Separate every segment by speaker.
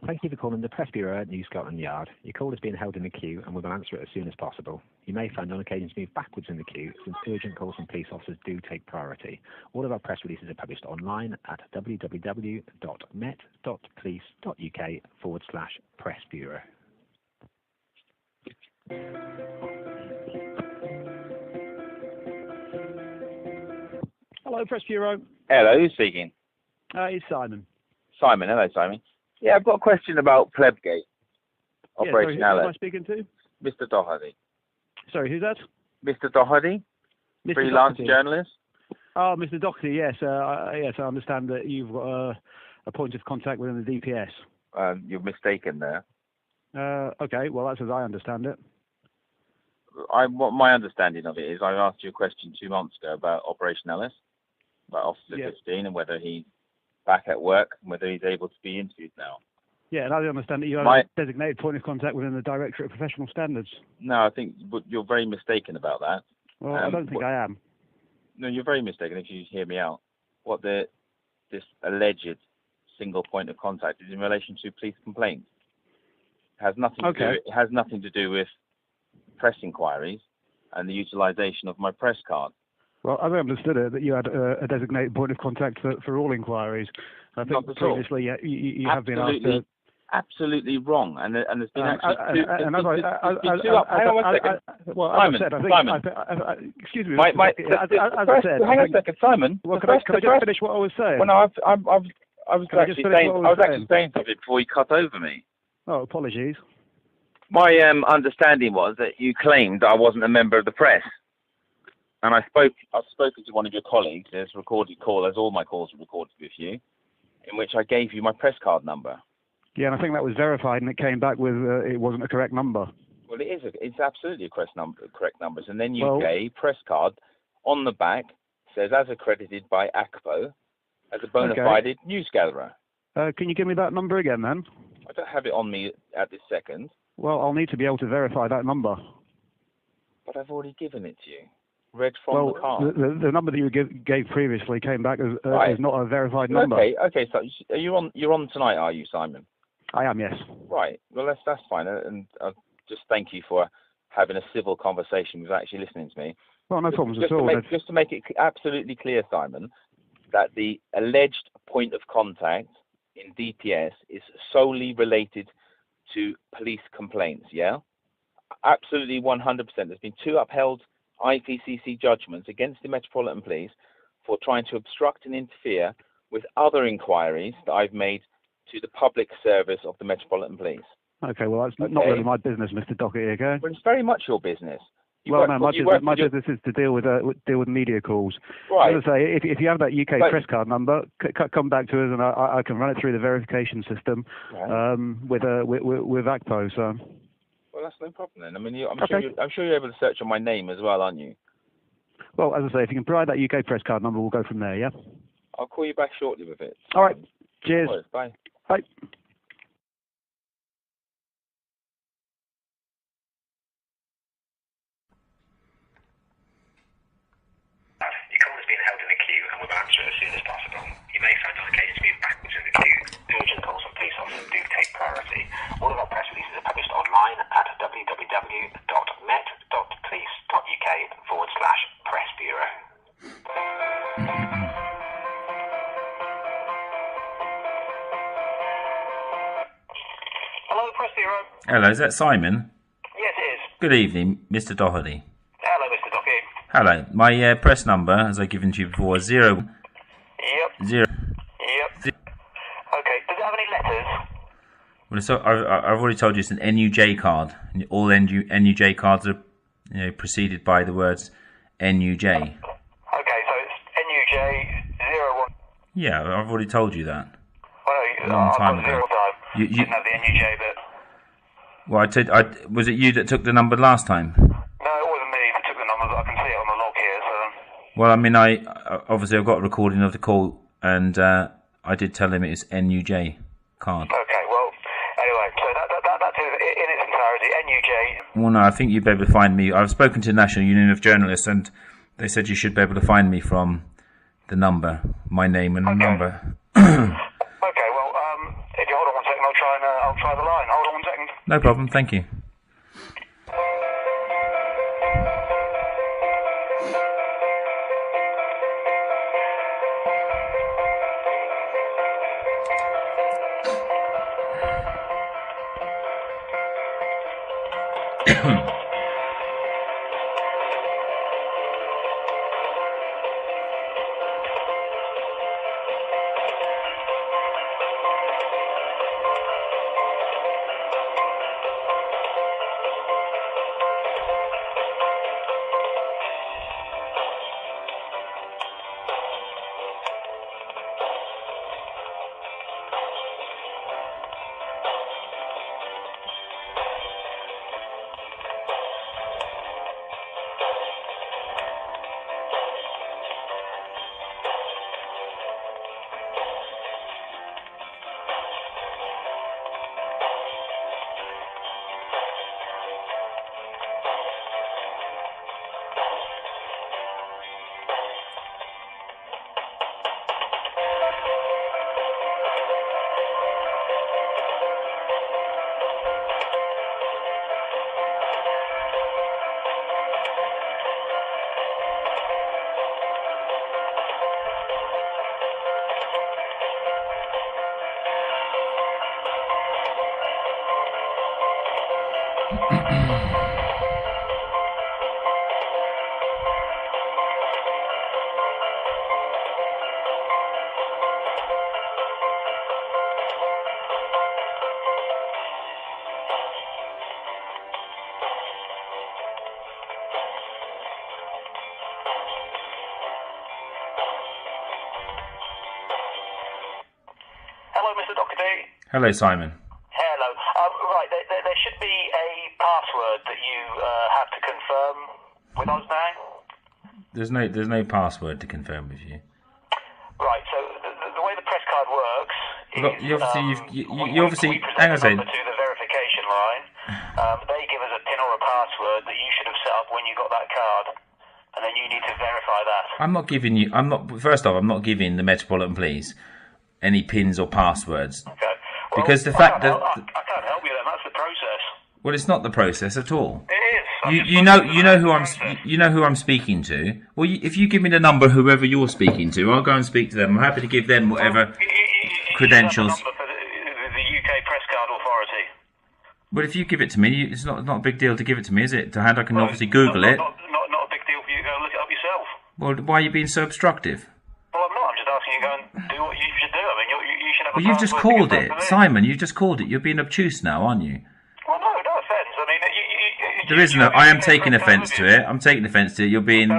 Speaker 1: Thank you for calling the Press Bureau at New Scotland Yard. Your call is being held in the queue and we will answer it as soon as possible. You may find on occasions move backwards in the queue since urgent calls from police officers do take priority. All of our press releases are published online at www.met.police.uk/Press Bureau. Hello, Press Bureau.
Speaker 2: Hello, who's speaking?
Speaker 1: It's Simon.
Speaker 2: Simon, hello Simon. Yeah, I've got a question about Plebgate. Operation
Speaker 1: Who am I speaking to?
Speaker 2: Mr. Doherty.
Speaker 1: Sorry, who's that?
Speaker 2: Mr. Doherty,
Speaker 1: Mr.
Speaker 2: freelance
Speaker 1: Doherty.
Speaker 2: journalist.
Speaker 1: Oh, Mr. Doherty, yes. Yes, I understand that you've got a point of contact within the DPS.
Speaker 2: You're mistaken there.
Speaker 1: Okay, well, that's as I understand it.
Speaker 2: What my understanding of it is, I asked you a question 2 months ago about Operation Ellis, about Officer 15, and whether he's back at work, and whether he's able to be interviewed now.
Speaker 1: Yeah, and I understand that you have a designated point of contact within the Directorate of Professional Standards.
Speaker 2: No, I think you're very mistaken about that.
Speaker 1: Well, I don't think I am.
Speaker 2: No, you're very mistaken if you hear me out. What this alleged single point of contact is in relation to police complaints. It has nothing to do. It has nothing to do with press inquiries and the utilisation of my press card.
Speaker 1: Well, I understood it that you had a designated point of contact for all inquiries. I think previously you have been asked to...
Speaker 2: Absolutely wrong, and there's been
Speaker 1: Well, as I said, I think...
Speaker 2: Simon.
Speaker 1: Excuse me.
Speaker 2: Hang on a second, Simon.
Speaker 1: Well, could I just finish what I was saying?
Speaker 2: Well, no, I was actually saying something before you cut over me.
Speaker 1: Oh, apologies.
Speaker 2: My understanding was that you claimed I wasn't a member of the press, and I've spoken to one of your colleagues. There's a recorded call, as all my calls are recorded with you, in which I gave you my press card number.
Speaker 1: Yeah, and I think that was verified, and it came back with it wasn't a correct number.
Speaker 2: Well, it's absolutely a correct numbers. And then UK press card on the back says as accredited by ACPO as a bona fide news gatherer.
Speaker 1: Can you give me that number again, then?
Speaker 2: I don't have it on me at this second.
Speaker 1: Well, I'll need to be able to verify that number.
Speaker 2: But I've already given it to you. Read from the card.
Speaker 1: The number that you gave previously came back as not a verified number.
Speaker 2: Okay. So you're on tonight, are you, Simon?
Speaker 1: I am, yes.
Speaker 2: Right. Well, that's fine. And I'll just thank you for having a civil conversation with actually listening to me.
Speaker 1: Well, no problems at all.
Speaker 2: Just to make it absolutely clear, Simon, that the alleged point of contact in DPS is solely related to police complaints, yeah? Absolutely 100%. There's been 2 upheld IPCC judgments against the Metropolitan Police for trying to obstruct and interfere with other inquiries that I've made to the public service of the Metropolitan Police. Okay, well, that's not really my business, Mr. Doherty, okay? Well, it's very much your business. My business is to deal with media calls. Right. As I say, if you have that UK press card number, come back to us and I can run it through the verification system with ACPO. So. Well, that's no problem then. I mean, I'm sure you're able to search on my name as well, aren't you? Well, as I say, if you can provide that UK press card number, we'll go from there. Yeah. I'll call you back shortly with it. All right. Cheers. Bye. Bye.
Speaker 3: Your call is being held in the queue and we'll answer it as soon as possible. You may find on occasion move backwards in the queue. Urgent calls from police officers do take priority. All of our press releases are published online at www.met.police.uk/Press Bureau. Hello, Press Bureau.
Speaker 2: Hello, is that Simon?
Speaker 3: Yes, it is.
Speaker 2: Good evening, Mr. Doherty.
Speaker 3: Hello, Mr. Doherty.
Speaker 2: Hello. My press number, as I've given to you before, is 0.
Speaker 3: Yep.
Speaker 2: 0. Yep.
Speaker 3: Okay. Does it have any letters?
Speaker 2: Well, so I've already told you it's an NUJ card. All NUJ cards are, preceded by the words NUJ.
Speaker 3: Okay, so it's NUJ 01.
Speaker 2: Yeah, I've already told you that.
Speaker 3: Well, no,
Speaker 2: a long time ago.
Speaker 3: You didn't have the NUJ bit.
Speaker 2: Well, was it you that took the number last time?
Speaker 3: No, it wasn't me that took the number, but I can see it on the log here, so...
Speaker 2: Well, I mean, obviously I've got a recording of the call, and I did tell him it's NUJ card.
Speaker 3: Okay, well, anyway, so that's in its entirety, NUJ...
Speaker 2: Well, no, I think you'd be able to find me. I've spoken to the National Union of Journalists, and they said you should be able to find me from the number, my name and the number.
Speaker 3: Okay, well, if you hold on one second, I'll I'll try the line. Hold on 1 second.
Speaker 4: No problem, thank you. Hello, Simon.
Speaker 3: Hello. Right, there should be a password that you have to confirm with us now.
Speaker 4: There's no password to confirm with you.
Speaker 3: Right. So the way the press card works is
Speaker 4: Look, you obviously
Speaker 3: we present
Speaker 4: hang on a
Speaker 3: the
Speaker 4: second.
Speaker 3: number to the verification line. They give us a PIN or a password that you should have set up when you got that card, and then you need to verify that.
Speaker 4: First off, I'm not giving the Metropolitan Police any pins or passwords.
Speaker 3: Okay. Well,
Speaker 4: Because the fact that
Speaker 3: I can't help you then. That's the process.
Speaker 4: well, it's not the process at all.
Speaker 3: It is.
Speaker 4: You know who I'm speaking to. Well, if you give me the number, whoever you're speaking to, I'll go and speak to them. I'm happy to give them whatever credentials.
Speaker 3: You have the number for the UK Press Card Authority.
Speaker 4: Well, if you give it to me, it's not a big deal to give it to me, is it? To hand, I can obviously Google it.
Speaker 3: Not a big deal for you to go and look it up yourself.
Speaker 4: Well, why are you being so obstructive?
Speaker 3: Well, I'm not. I'm just asking you to go and do what you should do. I mean, you should have a
Speaker 4: Well, you've just
Speaker 3: password to
Speaker 4: called
Speaker 3: give
Speaker 4: it,
Speaker 3: back to me.
Speaker 4: Simon. You just called it. You're being obtuse now, aren't you?
Speaker 3: Well, no offence. I mean,
Speaker 4: There is no. I am taking offence to it. I'm taking offence to it. You're playing.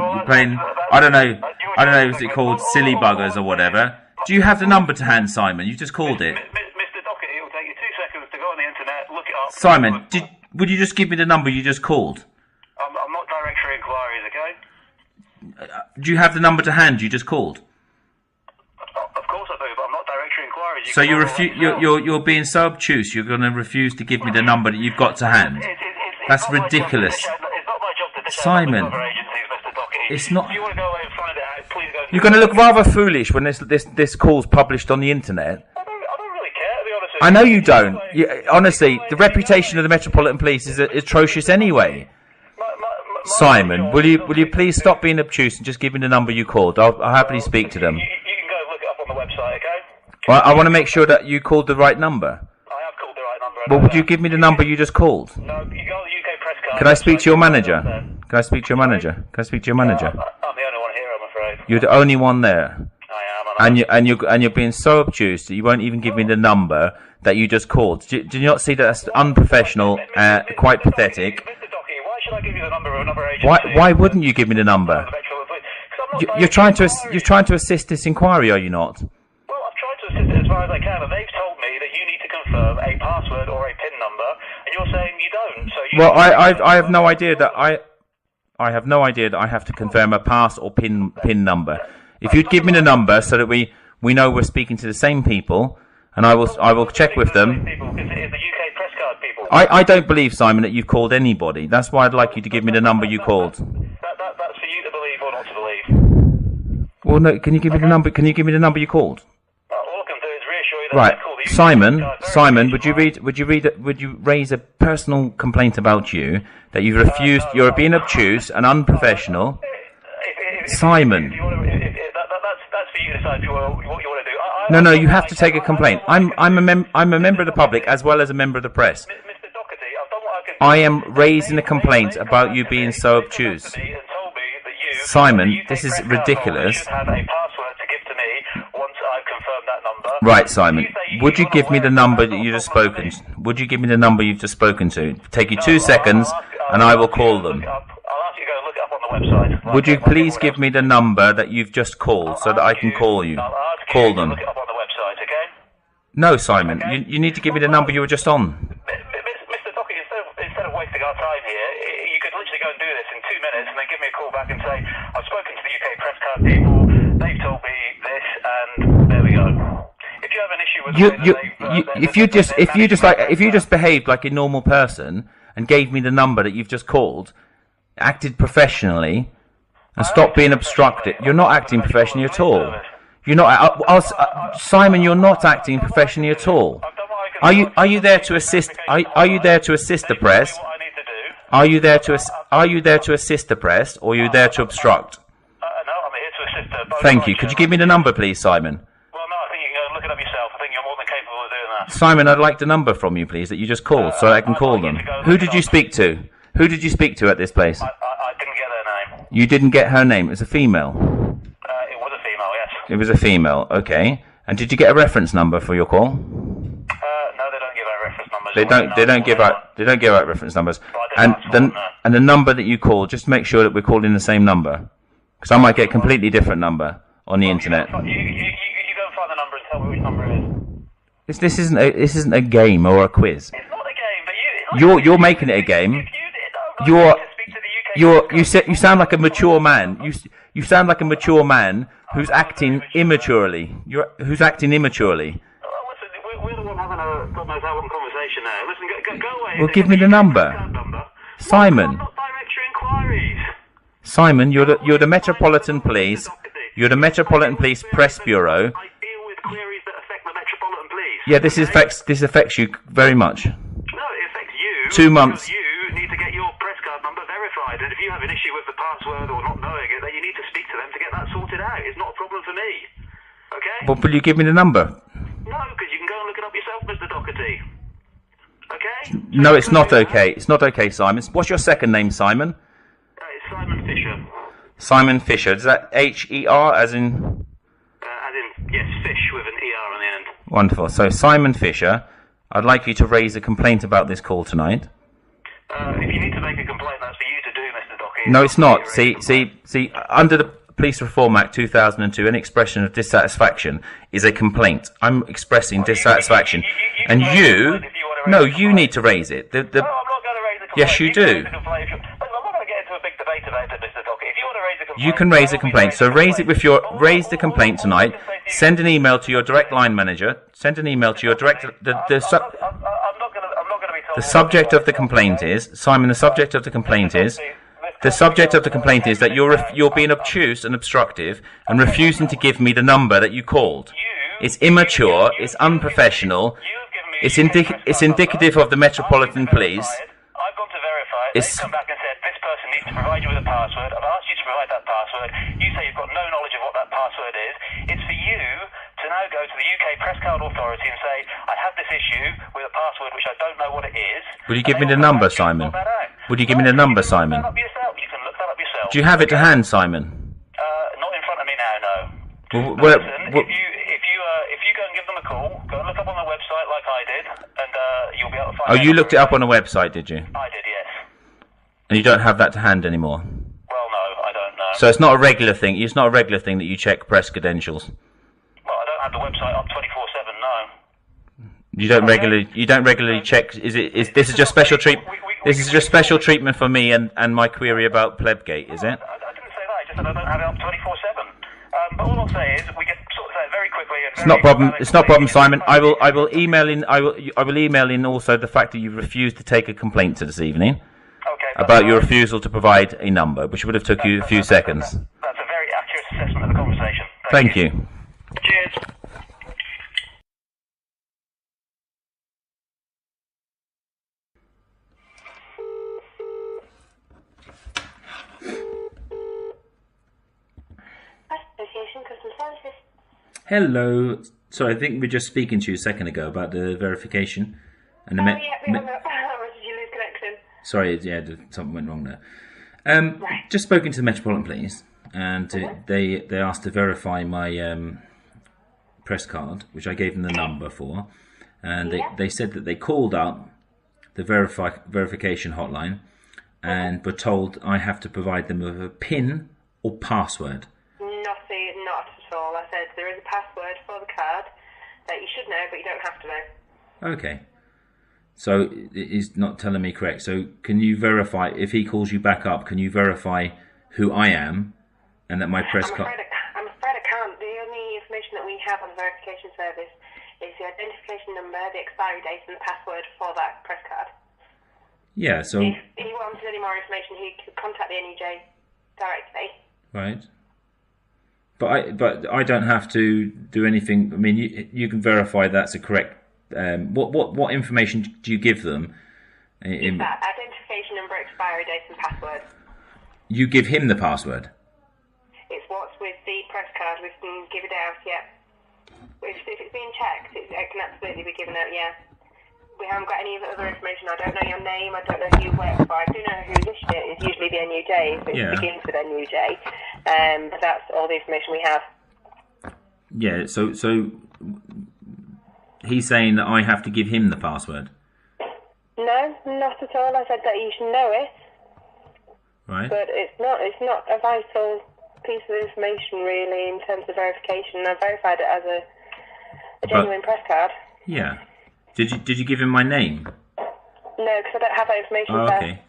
Speaker 4: I don't know. Is it called silly buggers or whatever? Do you have the number to hand, Simon? You just called it.
Speaker 3: Mr. Dockett, it will take you 2 seconds to go on the internet, look it up.
Speaker 4: Simon, would you just give me the number you just called?
Speaker 3: I'm not directory inquiries, okay?
Speaker 4: Do you have the number to hand you just called?
Speaker 3: Of course I do, but I'm not directory inquiries.
Speaker 4: So you're being so obtuse. You're going to refuse to give me the number that you've got to hand. That's ridiculous.
Speaker 3: It's not my job to check
Speaker 4: Simon,
Speaker 3: other agencies, Mr. Dockett.
Speaker 4: it's not.
Speaker 3: If you want to go away and find it out, please go.
Speaker 4: You're going to look rather foolish when this call's published on the internet.
Speaker 3: I don't really care, to be honest with you.
Speaker 4: I know you don't. Honestly, the reputation of the Metropolitan Police is atrocious anyway. Simon, will you please stop being obtuse and just give me the number you called? I'll happily speak to them.
Speaker 3: You can go look it up on the website, okay?
Speaker 4: Well, I want to make sure that you called the right number.
Speaker 3: I have called the right number.
Speaker 4: Well, would you give me the number you just called?
Speaker 3: No, you go on the UK Press Card.
Speaker 4: Can I speak to your manager? Can I speak to your manager? Can I speak to your manager?
Speaker 3: I'm the only one here, I'm afraid.
Speaker 4: You're the only one there.
Speaker 3: I am.
Speaker 4: And you're being so obtuse that you won't even give me the number that you just called. Do you not see that that's unprofessional, quite pathetic?
Speaker 3: Mr. Dockett, why should I give you the number of another agency?
Speaker 4: Why wouldn't you give me the number? You're trying to assist this inquiry, are you not?
Speaker 3: Well, I've tried to assist it as far as I can, and they've told me that you need to confirm a password or a PIN number, and you're saying you don't. So you.
Speaker 4: Well, I have no idea that I have no idea that I have to confirm a pass or PIN number. If you'd give me the number so that we know we're speaking to the same people, and I will check with them.
Speaker 3: It's the UK Press Card people.
Speaker 4: I don't believe, Simon, that you've called anybody. That's why I'd like you to give me the number you called.
Speaker 3: That's for you to believe or not to believe.
Speaker 4: Well, no. Can you give me the number? Can you give me the number you called?
Speaker 3: All I can do is reassure you that
Speaker 4: Right.
Speaker 3: I called
Speaker 4: Simon, would you raise a personal complaint about you that you've refused? You're being obtuse and unprofessional. Simon.
Speaker 3: That's for you to decide what you want to do.
Speaker 4: No, you have to take a complaint. I'm a member of the public as well as a member of the press.
Speaker 3: Mr. Doherty, I've done what I can do.
Speaker 4: I am raising a complaint about you being so obtuse. Simon, this is ridiculous.
Speaker 3: You should have a password to give to me once I've confirmed that number.
Speaker 4: Right, Simon. Would you give me the number that you just spoken? Would you give me the number you've just spoken to? Take you 2 seconds, and I will call them.
Speaker 3: I'll ask you to go look it up on the website.
Speaker 4: Would you please give me the number that you've just called so that I can call you? Call them.
Speaker 3: Look it up on the website, okay?
Speaker 4: No, Simon. You need to give me the number you were just on.
Speaker 3: Mr. Doherty, instead of wasting our time here, you could literally go and do this in 2 minutes and then give me a call back and say, I've spoken to the UK press card people, they've told me this, and there we go. If you have an issue with
Speaker 4: if you just behaved like a normal person and gave me the number that you've just called, acted professionally, and stopped being obstructive, you're not acting professionally at all. You're not, Simon. You're not acting professionally at all. Are you there to assist? Are you there to assist the press? Are you there to assist the press, or are you there to obstruct?
Speaker 3: No, I'm here to assist.
Speaker 4: Thank you. Could you give me the number, please, Simon?
Speaker 3: Well, no, I think you can go look it up yourself. I think you're more than capable of doing that.
Speaker 4: Simon, I'd like the number from you, please, that you just called, so I can call them. Who did you speak to? Who did you speak to at this place?
Speaker 3: I didn't get their name.
Speaker 4: You didn't get her name. It was a female.
Speaker 3: It was a female, yes.
Speaker 4: It was a female. Okay. And did you get a reference number for your call?
Speaker 3: No, they don't give out reference numbers.
Speaker 4: They don't give out reference numbers. And the number that you call, just make sure that we're calling the same number, because I might get a completely different number on the internet.
Speaker 3: You go and find the number and tell me which number it is.
Speaker 4: This isn't a game or a quiz.
Speaker 3: It's not a game, but
Speaker 4: You're making it a game. You sound like a mature man. You sound like a mature man who's acting immaturely. Who's acting immaturely.
Speaker 3: Listen, we're the one having a God knows how long conversation now. Listen, go away.
Speaker 4: Well, give me the number. Simon.
Speaker 3: Not direct your inquiries.
Speaker 4: Simon, you're the Metropolitan Police. You're the Metropolitan Police Press Bureau.
Speaker 3: I deal with queries that affect the Metropolitan Police.
Speaker 4: Yeah, this affects you very much.
Speaker 3: No, it affects you.
Speaker 4: 2 months.
Speaker 3: You need to get your press card number verified, and if you have an issue with the password or not knowing it, then you need to speak to them to get that sorted out. It's not a problem for me. Okay?
Speaker 4: Well, will you give me the number?
Speaker 3: No, because you can go and look it up yourself, Mr. Doherty. Okay?
Speaker 4: No, it's not okay. It's not okay, Simon. What's your second name, Simon?
Speaker 3: It's Simon Fisher.
Speaker 4: Simon Fisher. Is that H-E-R as in?
Speaker 3: Yes, fish with an E-R on the end.
Speaker 4: Wonderful. So, Simon Fisher, I'd like you to raise a complaint about this call tonight.
Speaker 3: If you need to make a complaint, that's for you to do, Mr. Doherty.
Speaker 4: No, it's not. See, under the Police Reform Act 2002, any expression of dissatisfaction is a complaint. I'm expressing dissatisfaction. And you need to raise it.
Speaker 3: No, I'm not going to raise a complaint.
Speaker 4: Yes, you do.
Speaker 3: I'm not going to get into a big debate about it, Mr. Doherty. If you want to raise a complaint...
Speaker 4: You can raise a complaint. So raise the complaint tonight. Send an email to your direct line manager. Send an email to your direct... The subject of the complaint is, Simon, the subject of the complaint is that you're being obtuse and obstructive and refusing to give me the number that you called. It's immature, it's unprofessional, it's indicative of the Metropolitan Police.
Speaker 3: I've gone to verify it. They've come back and said, this person needs to provide you with a password. I've asked you to provide that password. You say you've got no knowledge of what that password is. It's for you to now go to the UK Press Card Authority and say, I have this issue with a password which I don't know what it is.
Speaker 4: Will you give me the number, Simon? Would you give me the number, Simon?
Speaker 3: You can look that up yourself.
Speaker 4: Do you have it to hand, Simon?
Speaker 3: Not in front of me now, no.
Speaker 4: Well,
Speaker 3: if you go and give them a call, go and look up on the website like I did, and you'll be able to find
Speaker 4: out. Oh, you looked it up on a website, did you?
Speaker 3: I did, yes.
Speaker 4: And you don't have that to hand anymore?
Speaker 3: Well, no, I don't know.
Speaker 4: So it's not a regular thing. It's not a regular thing that you check press credentials.
Speaker 3: Well, I don't have the website up 24/7, no.
Speaker 4: You don't regularly check. This is just special treatment? This is just special treatment for me and my query about Plebgate, is it?
Speaker 3: I didn't say that. I just said I don't have it up 24/7. But all I'll say is we can sort it out very quickly.
Speaker 4: It's not problem. It's not problem, Simon. I will email in. I will email in also the fact that you refused to take a complaint to this evening.
Speaker 3: Okay.
Speaker 4: About your refusal to provide a number, which would have took you a few seconds.
Speaker 3: That's a very accurate assessment of the conversation.
Speaker 4: Thank you.
Speaker 3: Cheers.
Speaker 4: Hello. Sorry, I think we were just speaking to you a second ago about the verification. And the
Speaker 5: we have a connection.
Speaker 4: Sorry, yeah, something went wrong there. Just spoken to the Metropolitan Police, and they asked to verify my press card, which I gave them the number for, and they said that they called up the verification hotline and were told I have to provide them with a PIN or password.
Speaker 5: Not at all. I said there is a password for the card that you should know, but you don't have to know.
Speaker 4: Okay. So he's not telling me correct. So can you verify, if he calls you back up, can you verify who I am and that my press card...
Speaker 5: I'm afraid I can't. The only information that we have on the verification service is the identification number, the expiry date and the password for that press card.
Speaker 4: Yeah, so...
Speaker 5: If he wanted any more information, he could contact the NUJ directly.
Speaker 4: Right. But I don't have to do anything. I mean, you can verify that's a correct... what information do you give them?
Speaker 5: It's that identification number, expiry date and password.
Speaker 4: You give him the password?
Speaker 5: It's what's with the press card. We can give it out, yeah. If it's being checked, it can absolutely be given out, yeah. We haven't got any other information. I don't know your name. I don't know who you work for. I do know who's issued it. It's usually the NUJ. So it begins with NUJ. But that's all the information we have.
Speaker 4: Yeah, so he's saying that I have to give him the password?
Speaker 5: No, not at all. I said that you should know it.
Speaker 4: Right.
Speaker 5: But it's not a vital piece of information, really, in terms of verification. I verified it as a genuine press card.
Speaker 4: Yeah. Did you give him my name?
Speaker 5: No, because I don't have that information.
Speaker 4: Okay.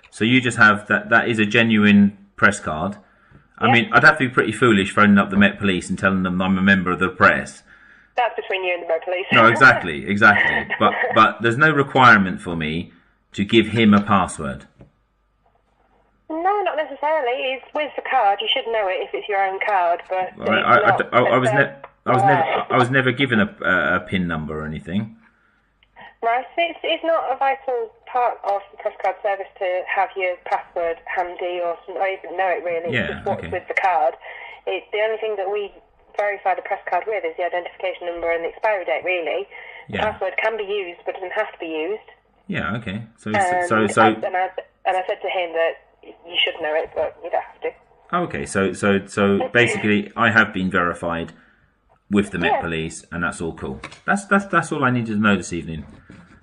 Speaker 4: So you just have that is a genuine press card. I mean, I'd have to be pretty foolish phoning up the Met Police and telling them I'm a member of the press.
Speaker 5: That's between you and the Met Police.
Speaker 4: No, exactly. But there's no requirement for me to give him a password.
Speaker 5: No, not necessarily. It's with the card. You should know it if it's your own card. But
Speaker 4: I was never given a PIN number or anything.
Speaker 5: Right, it's not a vital part of the press card service to have your password handy or even know it really.
Speaker 4: Yeah,
Speaker 5: it's just what's with the card. It's the only thing that we verify the press card with is the identification number and the expiry date. Really, the password can be used, but it doesn't have to be used.
Speaker 4: Yeah, okay. So
Speaker 5: and I said to him that you should know it, but you don't have to.
Speaker 4: Okay, so basically, I have been verified with the Met Police, and that's all cool. That's all I needed to know this evening.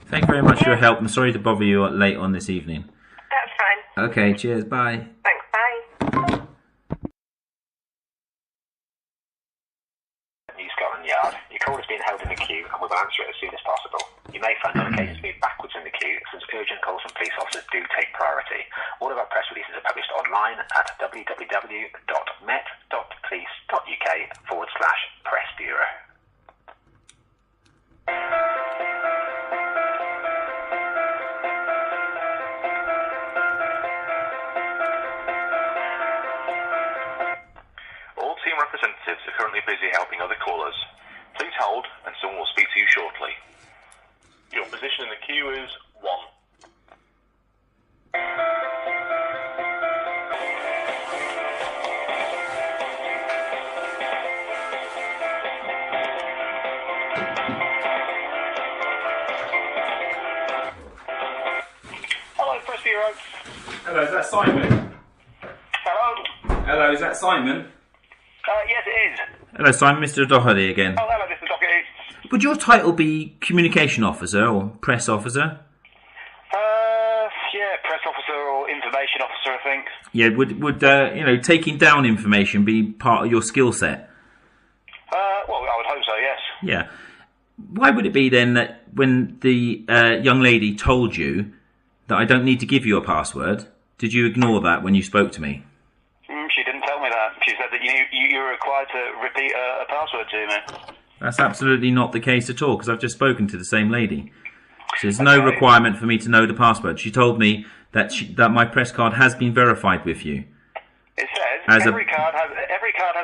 Speaker 4: Thank you very much for your help. I'm sorry to bother you late on this evening.
Speaker 5: That's fine.
Speaker 4: Okay, cheers, bye.
Speaker 5: Thanks, bye.
Speaker 1: New Scotland Yard. Your call is being held in the queue, and we will answer it as soon as possible. You may find other cases move backwards in the queue, since urgent calls from police officers do take priority. All of our press releases are published online at www.met.police.uk/press bureau.
Speaker 6: All team representatives are currently busy helping other callers. Please hold, and someone will speak to you shortly. Your position in the queue is 1.
Speaker 3: Hello, Press Bureau.
Speaker 4: Hello, is that Simon?
Speaker 3: Hello?
Speaker 4: Hello, is that Simon?
Speaker 3: Yes, it is.
Speaker 4: Hello, Simon, Mr. Doherty again.
Speaker 3: Oh, hello, Mr. Doherty.
Speaker 4: Would your title be communication officer or press officer?
Speaker 3: Yeah, press officer or information officer, I think.
Speaker 4: Yeah, would taking down information be part of your skill set?
Speaker 3: Well, I would hope so, yes.
Speaker 4: Yeah. Why would it be then that when the young lady told you that I don't need to give you a password, did you ignore that when you spoke to me?
Speaker 3: She didn't tell me that. She said that you were required to repeat a password to me.
Speaker 4: That's absolutely not the case at all, because I've just spoken to the same lady. So there's no requirement for me to know the password. She told me that my press card has been verified with you.
Speaker 3: It says every card has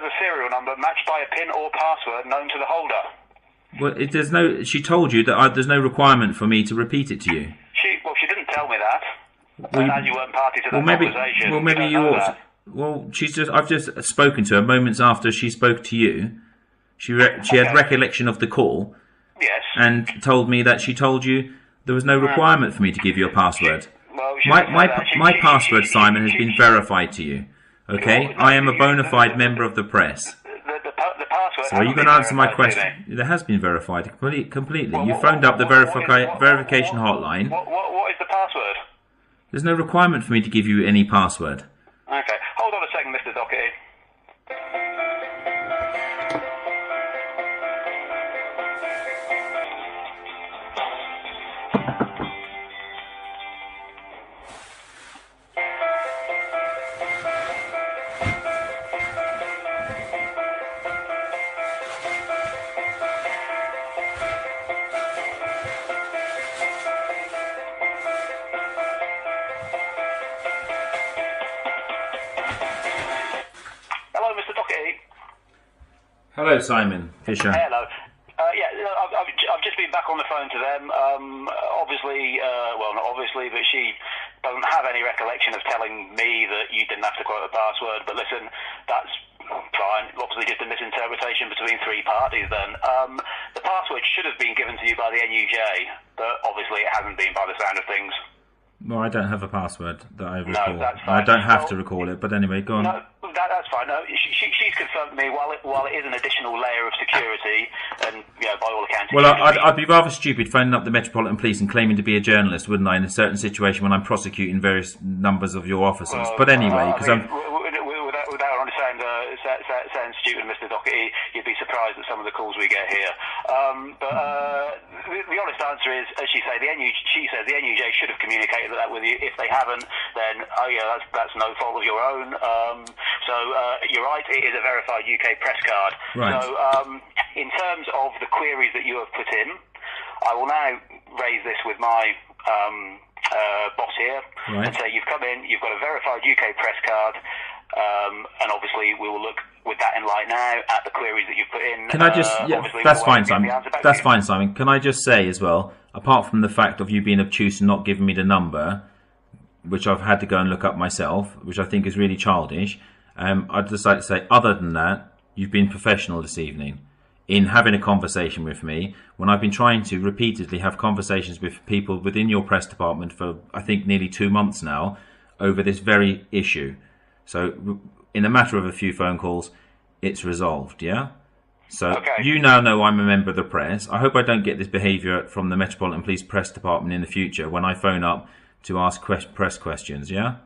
Speaker 3: a serial number matched by a PIN or password known to the holder.
Speaker 4: Well, she told you that there's no requirement for me to repeat it to you.
Speaker 3: She didn't tell me that. And as you weren't party to that conversation,
Speaker 4: well, maybe you ought. I've just spoken to her moments after she spoke to you. She had recollection of the call.
Speaker 3: Yes.
Speaker 4: And told me that she told you there was no requirement for me to give you a password. My password, Simon, has been verified to you. Okay? I am a bona fide member of the press.
Speaker 3: The password.
Speaker 4: So are you going to answer my question? It has been verified completely. You phoned up the verification hotline.
Speaker 3: What is the password?
Speaker 4: There's no requirement for me to give you any password.
Speaker 3: Okay. Hold on a second, Mr. Doherty.
Speaker 4: Hello, Simon Fisher.
Speaker 3: Hello. I've just been back on the phone to them. Obviously, well, not obviously, but she doesn't have any recollection of telling me that you didn't have to quote a password. But listen, that's fine. Obviously, just a misinterpretation between three parties then. The password should have been given to you by the NUJ, but obviously it hasn't been by the sound of things.
Speaker 4: Well, I don't have a password that I recall.
Speaker 3: No, that's fine.
Speaker 4: I don't have to recall it, but anyway, go on.
Speaker 3: No, that's fine. No, she's confirmed to me while it is an additional layer of security, and by all accounts.
Speaker 4: Well, I'd be rather stupid phoning up the Metropolitan Police and claiming to be a journalist, wouldn't I, in a certain situation when I'm prosecuting various numbers of your officers. But anyway, because
Speaker 3: without sound stupid, Mr. Doherty, you'd be surprised at some of the calls we get here. The honest answer is, as she says, the NUJ should have communicated that with you. If they haven't, then that's no fault of your own. So you're right, it is a verified UK press card.
Speaker 4: Right.
Speaker 3: So in terms of the queries that you have put in, I will now raise this with my boss here and say you've come in, you've got a verified UK press card. And obviously we will look with that in light now at the queries that you've put in.
Speaker 4: Can I just, that's fine, Simon. That's fine, Simon. Can I just say as well, apart from the fact of you being obtuse and not giving me the number, which I've had to go and look up myself, which I think is really childish, I'd just like to say, other than that, you've been professional this evening in having a conversation with me when I've been trying to repeatedly have conversations with people within your press department for, I think, nearly 2 months now over this very issue. So, in a matter of a few phone calls, it's resolved, yeah? So, You now know I'm a member of the press. I hope I don't get this behaviour from the Metropolitan Police Press Department in the future when I phone up to ask press questions, yeah?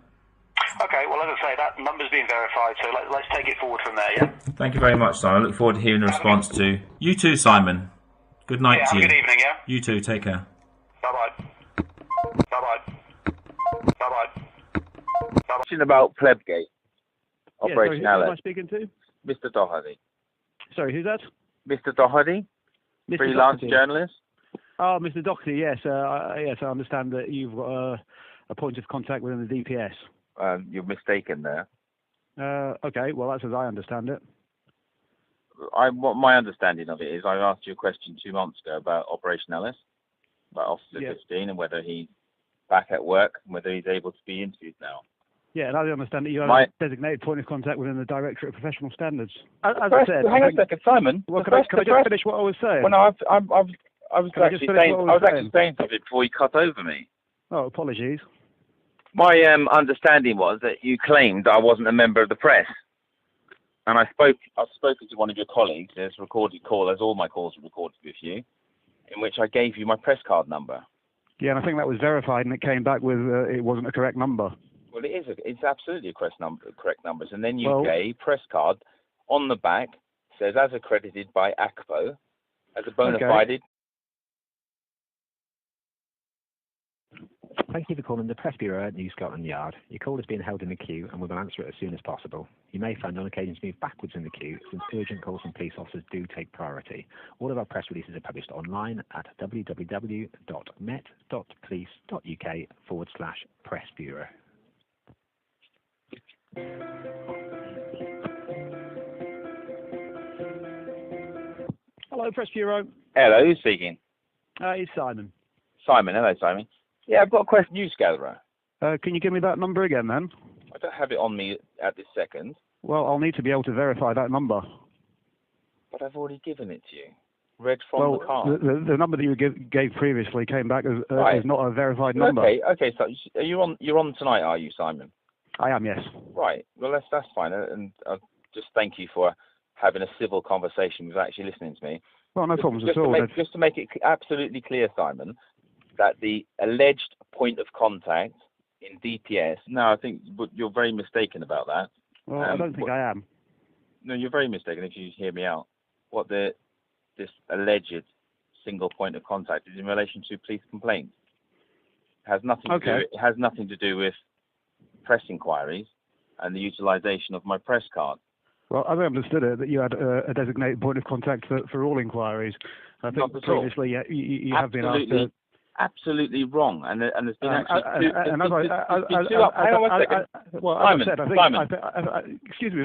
Speaker 3: Okay, well, as I say, that number's been verified, so let's take it forward from there, yeah?
Speaker 4: Thank you very much, Simon. I look forward to hearing the response to you too, Simon. Good night to you.
Speaker 3: Good evening, yeah?
Speaker 4: You too, take care.
Speaker 3: Bye-bye. Bye-bye. Bye-bye.
Speaker 2: Question about Plebgate. Operation
Speaker 1: Who am I speaking to?
Speaker 2: Mr. Doherty.
Speaker 1: Sorry, who's that?
Speaker 2: Mr. Doherty,
Speaker 1: Mr.
Speaker 2: freelance
Speaker 1: Doherty.
Speaker 2: journalist.
Speaker 1: Oh, Mr. Doherty, yes. Yes, I understand that you've got a point of contact within the DPS.
Speaker 2: You're mistaken there.
Speaker 1: Okay, well, that's as I understand it.
Speaker 2: What my understanding of it is, I asked you a question 2 months ago about Operation Ellis, about Officer 15, and whether he's back at work and whether he's able to be interviewed now.
Speaker 1: Yeah, and I understand that you have a designated point of contact within the Directorate of Professional Standards. As I said,
Speaker 2: hang on a second, Simon.
Speaker 1: Well, can I just finish what I was saying?
Speaker 2: Well, no, I was actually saying something before you cut over me.
Speaker 1: Oh, apologies.
Speaker 2: My understanding was that you claimed I wasn't a member of the press, and I've spoken to one of your colleagues. There's a recorded call, as all my calls are recorded with you, in which I gave you my press card number.
Speaker 1: Yeah, and I think that was verified, and it came back with it wasn't a correct number.
Speaker 2: Well, it's absolutely a correct numbers. And then UK press card on the back says as accredited by ACPO as a bona fide.
Speaker 1: Thank you for calling the Press Bureau at New Scotland Yard. Your call is being held in the queue and we will answer it as soon as possible. You may find on occasions move backwards in the queue since urgent calls from police officers do take priority. All of our press releases are published online at www.met.police.uk/Press Bureau. Hello, Press Bureau.
Speaker 2: Hello, who's speaking?
Speaker 1: It's Simon.
Speaker 2: Simon, hello, Simon. Yeah, I've got a question. News gatherer.
Speaker 1: Can you give me that number again, then?
Speaker 2: I don't have it on me at this second.
Speaker 1: Well, I'll need to be able to verify that number.
Speaker 2: But I've already given it to you. Read from the card.
Speaker 7: The number that you gave previously came back as not a verified number.
Speaker 2: Okay. So you're on tonight, are you, Simon?
Speaker 7: I am, yes.
Speaker 2: Right. Well, that's fine. And I'll just thank you for having a civil conversation with actually listening to me.
Speaker 7: Well, no problems at all.
Speaker 2: Just to make it absolutely clear, Simon, that the alleged point of contact in DPS. No, I think you're very mistaken about that.
Speaker 7: Well, I don't think I am.
Speaker 2: No, you're very mistaken. If you hear me out, what this alleged single point of contact is in relation to police complaints. It has nothing to do. It has nothing to do with press inquiries and the utilisation of my press card.
Speaker 7: Well, as I understood it, that you had a designated point of contact for all inquiries. I think previously you have been asked to...
Speaker 2: Absolutely wrong, and there's been actually
Speaker 7: Hang on one second. Well, as I said, I think... Excuse me.